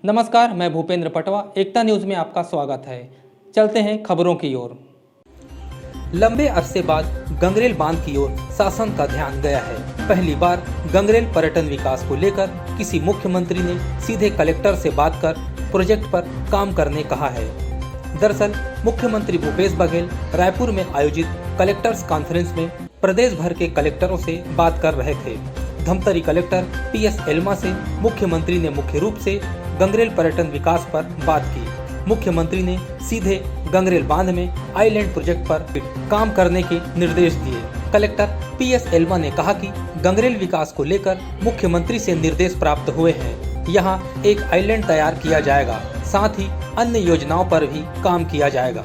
नमस्कार, मैं भूपेंद्र पटवा। एकता न्यूज में आपका स्वागत है। चलते हैं खबरों की ओर। लंबे अरसे बाद गंगरेल बांध की ओर शासन का ध्यान गया है। पहली बार गंगरेल पर्यटन विकास को लेकर किसी मुख्यमंत्री ने सीधे कलेक्टर से बात कर प्रोजेक्ट पर काम करने कहा है। दरअसल मुख्यमंत्री भूपेश बघेल रायपुर में आयोजित कलेक्टर्स कॉन्फ्रेंस में प्रदेश भर के कलेक्टरों से बात कर रहे थे। धमतरी कलेक्टर PS एल्मा से मुख्यमंत्री ने मुख्य रूप से गंगरेल पर्यटन विकास पर बात की। मुख्यमंत्री ने सीधे गंगरेल बांध में आइलैंड प्रोजेक्ट पर काम करने के निर्देश दिए। कलेक्टर PS एल्मा ने कहा कि गंगरेल विकास को लेकर मुख्यमंत्री से निर्देश प्राप्त हुए हैं। यहाँ एक आइलैंड तैयार किया जाएगा, साथ ही अन्य योजनाओं पर भी काम किया जाएगा।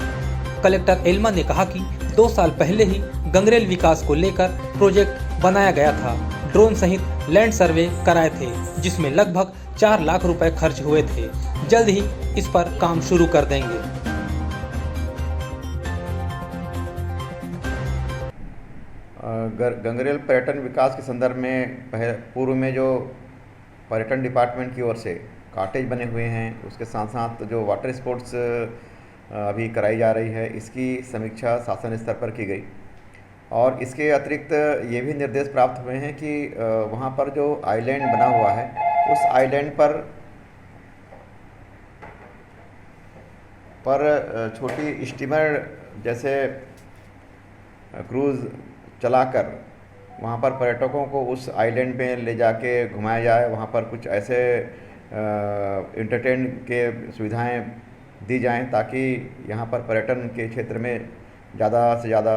कलेक्टर एल्मा ने कहा कि 2 साल पहले ही गंगरेल विकास को लेकर प्रोजेक्ट बनाया गया था। ड्रोन सहित लैंड सर्वे कराए थे, जिसमें लगभग 4 लाख रुपए खर्च हुए थे। जल्द ही इस पर काम शुरू कर देंगे। गंगरेल पर्यटन विकास के संदर्भ में पूर्व में जो पर्यटन डिपार्टमेंट की ओर से कॉटेज बने हुए हैं, उसके साथ साथ जो वाटर स्पोर्ट्स अभी कराई जा रही है, इसकी समीक्षा शासन स्तर पर की गई। और इसके अतिरिक्त ये भी निर्देश प्राप्त हुए हैं कि वहाँ पर जो आइलैंड बना हुआ है, उस आइलैंड पर छोटी स्टीमर जैसे क्रूज़ चलाकर वहाँ पर पर्यटकों को उस आइलैंड पे ले जाके घुमाया जाए। वहाँ पर कुछ ऐसे एंटरटेन के सुविधाएं दी जाएं ताकि यहाँ पर पर्यटन के क्षेत्र में ज़्यादा से ज़्यादा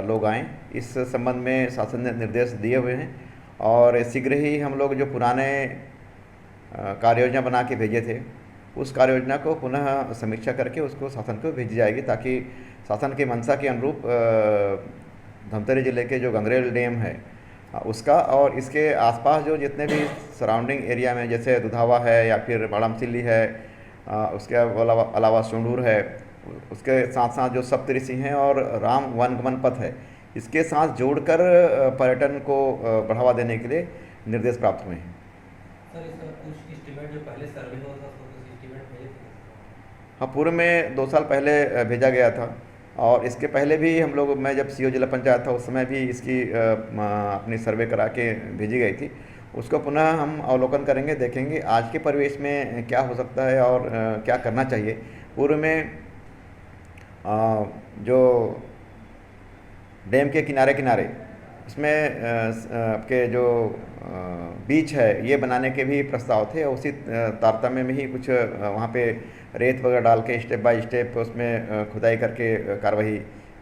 लोग आएँ। इस संबंध में शासन ने निर्देश दिए हुए हैं और शीघ्र ही हम लोग जो पुराने कार्य योजना बना के भेजे थे, उस कार्य योजना को पुनः समीक्षा करके उसको शासन को भेजी जाएगी, ताकि शासन के मंशा के अनुरूप धमतरी ज़िले के जो गंगरेल डैम है उसका और इसके आसपास जो जितने भी सराउंडिंग एरिया में, जैसे दुधावा है या फिर बाड़ामसिल्ली है, उसके अलावा सोंडूर है, उसके साथ साथ जो सप्तऋषि हैं और राम वनगमन पथ है, इसके साथ जोड़कर पर्यटन को बढ़ावा देने के लिए निर्देश प्राप्त हुए हैं। सर, इसका कुछ एस्टीमेट जो पहले सर्वे हुआ था, तो एस्टीमेट भेजे थे? हाँ, पूर्व में 2 साल पहले भेजा गया था और इसके पहले भी हम लोग, मैं जब CO जिला पंचायत था उस समय भी इसकी अपनी सर्वे करा के भेजी गई थी। उसको पुनः हम अवलोकन करेंगे, देखेंगे आज के परिवेश में क्या हो सकता है और क्या करना चाहिए। पूर्व में जो डैम के किनारे इसमें आपके जो बीच है ये बनाने के भी प्रस्ताव थे। उसी तारतम्य में ही कुछ वहाँ पे रेत वगैरह डाल के स्टेप बाय स्टेप उसमें खुदाई करके कार्रवाई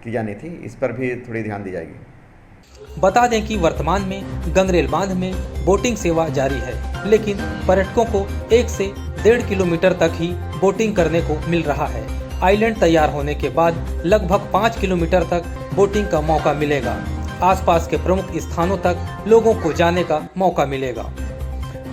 की जानी थी। इस पर भी थोड़ी ध्यान दी जाएगी। बता दें कि वर्तमान में गंगरेल बांध में बोटिंग सेवा जारी है, लेकिन पर्यटकों को 1 से 1.5 किलोमीटर तक ही बोटिंग करने को मिल रहा है। आइलैंड तैयार होने के बाद लगभग 5 किलोमीटर तक बोटिंग का मौका मिलेगा। आसपास के प्रमुख स्थानों तक लोगों को जाने का मौका मिलेगा।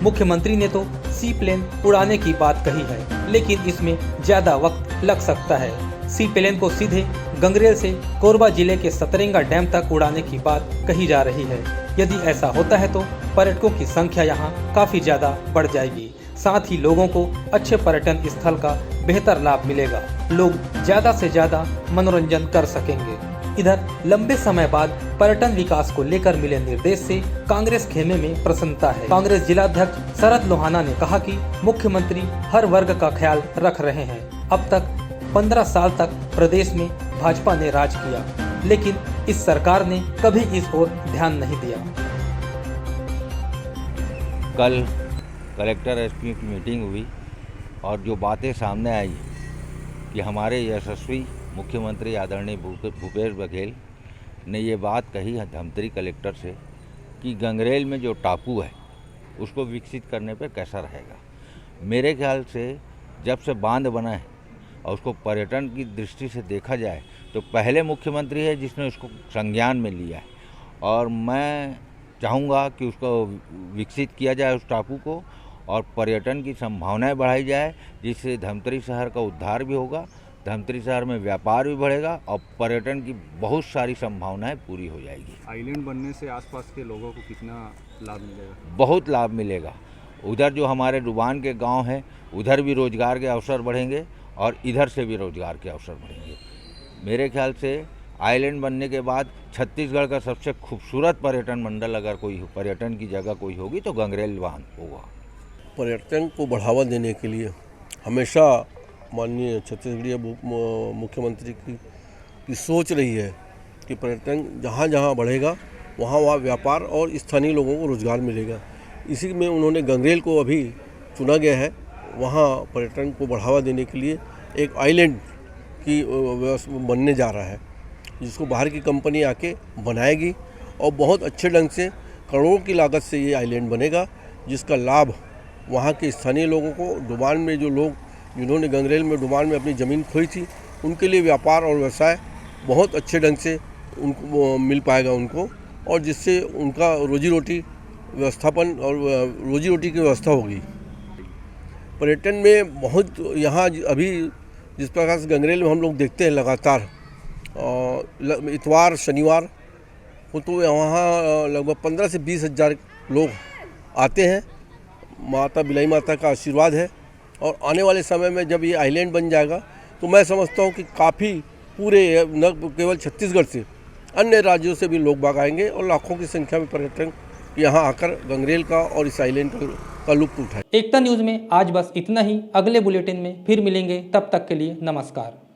मुख्यमंत्री ने तो सी प्लेन उड़ाने की बात कही है, लेकिन इसमें ज्यादा वक्त लग सकता है। सी प्लेन को सीधे गंगरेल से कोरबा जिले के सतरेंगा डैम तक उड़ाने की बात कही जा रही है। यदि ऐसा होता है तो पर्यटकों की संख्या यहाँ काफी ज्यादा बढ़ जाएगी। साथ ही लोगों को अच्छे पर्यटन स्थल का बेहतर लाभ मिलेगा। लोग ज्यादा से ज्यादा मनोरंजन कर सकेंगे। इधर लंबे समय बाद पर्यटन विकास को लेकर मिले निर्देश से कांग्रेस खेमे में प्रसन्नता है। कांग्रेस जिलाध्यक्ष शरद लोहाना ने कहा कि मुख्यमंत्री हर वर्ग का ख्याल रख रहे हैं। अब तक 15 साल तक प्रदेश में भाजपा ने राज किया, लेकिन इस सरकार ने कभी इस ओर ध्यान नहीं दिया। कल कलेक्टर SP की मीटिंग हुई और जो बातें सामने आई कि हमारे यशस्वी मुख्यमंत्री आदरणीय भूपेश बघेल ने ये बात कही है धमतरी कलेक्टर से कि गंगरेल में जो टापू है उसको विकसित करने पे कैसा रहेगा। मेरे ख्याल से जब से बांध बना है और उसको पर्यटन की दृष्टि से देखा जाए तो पहले मुख्यमंत्री है जिसने उसको संज्ञान में लिया है और मैं चाहूँगा कि उसको विकसित किया जाए उस टापू को और पर्यटन की संभावनाएं बढ़ाई जाए, जिससे धमतरी शहर का उद्धार भी होगा, धमतरी शहर में व्यापार भी बढ़ेगा और पर्यटन की बहुत सारी संभावनाएं पूरी हो जाएगी। आइलैंड बनने से आसपास के लोगों को कितना लाभ मिलेगा? बहुत लाभ मिलेगा। उधर जो हमारे डुबान के गांव हैं उधर भी रोज़गार के अवसर बढ़ेंगे और इधर से भी रोज़गार के अवसर बढ़ेंगे। मेरे ख्याल से आइलैंड बनने के बाद छत्तीसगढ़ का सबसे खूबसूरत पर्यटन मंडल अगर कोई पर्यटन की जगह कोई होगी तो गंगरेल बांध होगा। पर्यटन को बढ़ावा देने के लिए हमेशा माननीय छत्तीसगढ़ीय मुख्यमंत्री की सोच रही है कि पर्यटन जहाँ जहाँ बढ़ेगा वहाँ वहाँ व्यापार और स्थानीय लोगों को रोज़गार मिलेगा। इसी में उन्होंने गंगरेल को अभी चुना गया है। वहाँ पर्यटन को बढ़ावा देने के लिए एक आइलैंड की व्यवस्था बनने जा रहा है, जिसको बाहर की कंपनी आके बनाएगी और बहुत अच्छे ढंग से करोड़ों की लागत से ये आइलैंड बनेगा, जिसका लाभ वहाँ के स्थानीय लोगों को, डुबान में जो लोग जिन्होंने गंगरेल में डुबान में अपनी ज़मीन खोई थी, उनके लिए व्यापार और व्यवसाय बहुत अच्छे ढंग से उनको मिल पाएगा उनको, और जिससे उनका रोजी रोटी व्यवस्थापन और रोजी रोटी की व्यवस्था होगी। पर्यटन में बहुत यहाँ अभी जिस प्रकार से गंगरेल में हम लोग देखते हैं लगातार इतवार शनिवार को तो वहाँ लगभग 15 से 20 हज़ार लोग आते हैं। माता बिलाई माता का आशीर्वाद है, और आने वाले समय में जब ये आइलैंड बन जाएगा तो मैं समझता हूँ कि काफ़ी पूरे न केवल छत्तीसगढ़ से अन्य राज्यों से भी लोग बाग आएंगे और लाखों की संख्या में पर्यटक यहाँ आकर गंगरेल का और इस आइलैंड का लुत्फ उठाए। एकता न्यूज़ में आज बस इतना ही। अगले बुलेटिन में फिर मिलेंगे, तब तक के लिए नमस्कार।